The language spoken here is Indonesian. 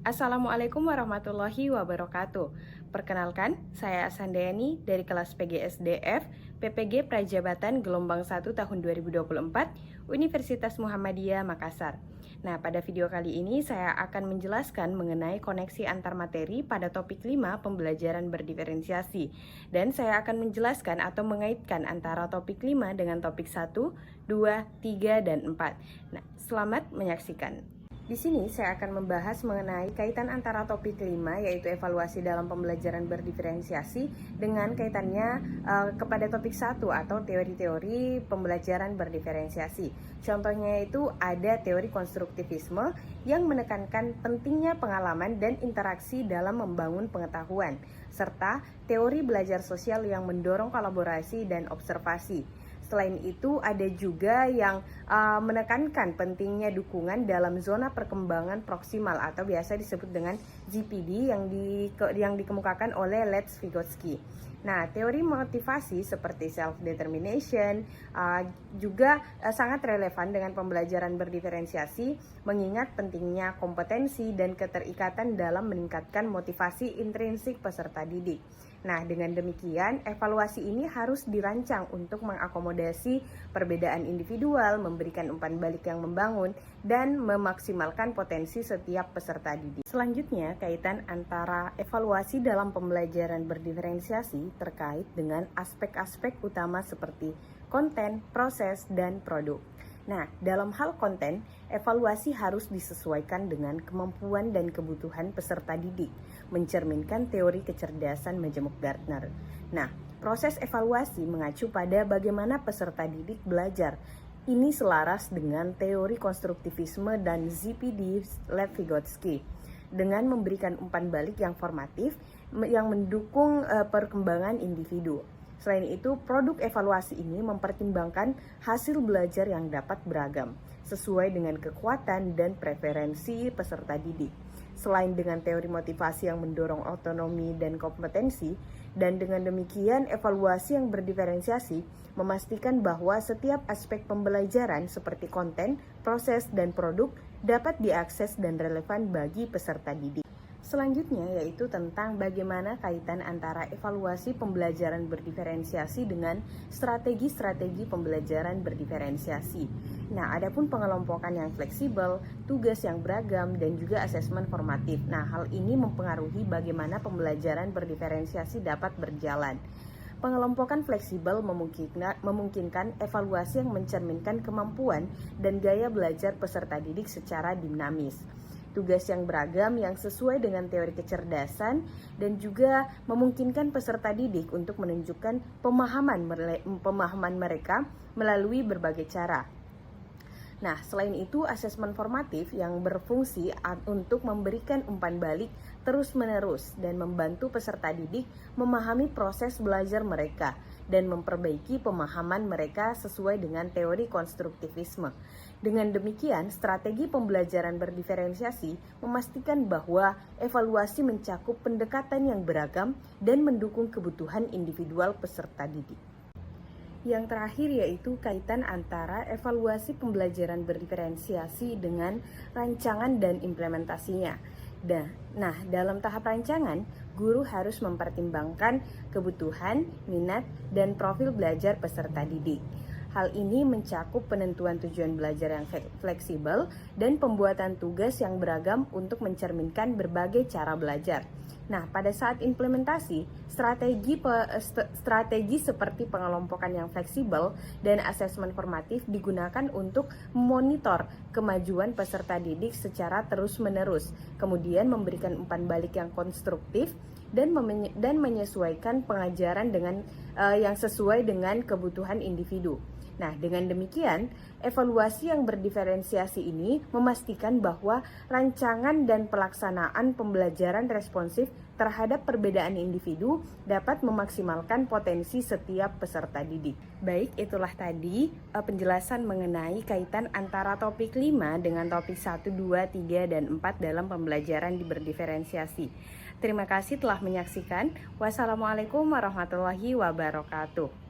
Assalamualaikum warahmatullahi wabarakatuh. Perkenalkan, saya Asandayani dari kelas PGSDF PPG Prajabatan Gelombang 1 tahun 2024 Universitas Muhammadiyah Makassar. Nah, pada video kali ini saya akan menjelaskan mengenai koneksi antar materi pada topik 5 pembelajaran berdiferensiasi. Dan saya akan menjelaskan atau mengaitkan antara topik 5 dengan topik 1, 2, 3, dan 4. Nah, selamat menyaksikan. Di sini saya akan membahas mengenai kaitan antara topik 5 yaitu evaluasi dalam pembelajaran berdiferensiasi dengan kaitannya kepada topik 1 atau teori-teori pembelajaran berdiferensiasi. Contohnya itu ada teori konstruktivisme yang menekankan pentingnya pengalaman dan interaksi dalam membangun pengetahuan, serta teori belajar sosial yang mendorong kolaborasi dan observasi. Selain itu ada juga yang menekankan pentingnya dukungan dalam zona perkembangan proksimal atau biasa disebut dengan ZPD yang dikemukakan oleh Lex Vygotsky. Nah, teori motivasi seperti self-determination juga sangat relevan dengan pembelajaran berdiferensiasi mengingat pentingnya kompetensi dan keterikatan dalam meningkatkan motivasi intrinsik peserta didik. Nah, dengan demikian, evaluasi ini harus dirancang untuk mengakomodasi perbedaan individual, memberikan umpan balik yang membangun, dan memaksimalkan potensi setiap peserta didik. Selanjutnya, kaitan antara evaluasi dalam pembelajaran berdiferensiasi terkait dengan aspek-aspek utama seperti konten, proses, dan produk. Nah, dalam hal konten, evaluasi harus disesuaikan dengan kemampuan dan kebutuhan peserta didik, mencerminkan teori kecerdasan majemuk Gartner. Nah, proses evaluasi mengacu pada bagaimana peserta didik belajar. Ini selaras dengan teori konstruktivisme dan ZPD Lev Vygotsky, dengan memberikan umpan balik yang formatif yang mendukung perkembangan individu. Selain itu, produk evaluasi ini mempertimbangkan hasil belajar yang dapat beragam, sesuai dengan kekuatan dan preferensi peserta didik. Selain dengan teori motivasi yang mendorong otonomi dan kompetensi, dan dengan demikian evaluasi yang berdiferensiasi memastikan bahwa setiap aspek pembelajaran seperti konten, proses, dan produk dapat diakses dan relevan bagi peserta didik. Selanjutnya yaitu tentang bagaimana kaitan antara evaluasi pembelajaran berdiferensiasi dengan strategi-strategi pembelajaran berdiferensiasi. Nah, adapun pengelompokan yang fleksibel, tugas yang beragam, dan juga asesmen formatif. Nah, hal ini mempengaruhi bagaimana pembelajaran berdiferensiasi dapat berjalan. Pengelompokan fleksibel memungkinkan evaluasi yang mencerminkan kemampuan dan gaya belajar peserta didik secara dinamis. Tugas yang beragam yang sesuai dengan teori kecerdasan dan juga memungkinkan peserta didik untuk menunjukkan pemahaman mereka melalui berbagai cara. Nah, selain itu asesmen formatif yang berfungsi untuk memberikan umpan balik terus-menerus dan membantu peserta didik memahami proses belajar mereka dan memperbaiki pemahaman mereka sesuai dengan teori konstruktivisme. Dengan demikian, strategi pembelajaran berdiferensiasi memastikan bahwa evaluasi mencakup pendekatan yang beragam dan mendukung kebutuhan individual peserta didik. Yang terakhir yaitu kaitan antara evaluasi pembelajaran berdiferensiasi dengan rancangan dan implementasinya. Nah, dalam tahap rancangan, guru harus mempertimbangkan kebutuhan, minat, dan profil belajar peserta didik. Hal ini mencakup penentuan tujuan belajar yang fleksibel dan pembuatan tugas yang beragam untuk mencerminkan berbagai cara belajar. Nah, pada saat implementasi, strategi seperti pengelompokan yang fleksibel dan asesmen formatif digunakan untuk memonitor kemajuan peserta didik secara terus-menerus, kemudian memberikan umpan balik yang konstruktif dan menyesuaikan pengajaran dengan yang sesuai dengan kebutuhan individu. Nah, dengan demikian, evaluasi yang berdiferensiasi ini memastikan bahwa rancangan dan pelaksanaan pembelajaran responsif terhadap perbedaan individu dapat memaksimalkan potensi setiap peserta didik. Baik, itulah tadi penjelasan mengenai kaitan antara topik 5 dengan topik 1, 2, 3, dan 4 dalam pembelajaran berdiferensiasi. Terima kasih telah menyaksikan. Wassalamualaikum warahmatullahi wabarakatuh.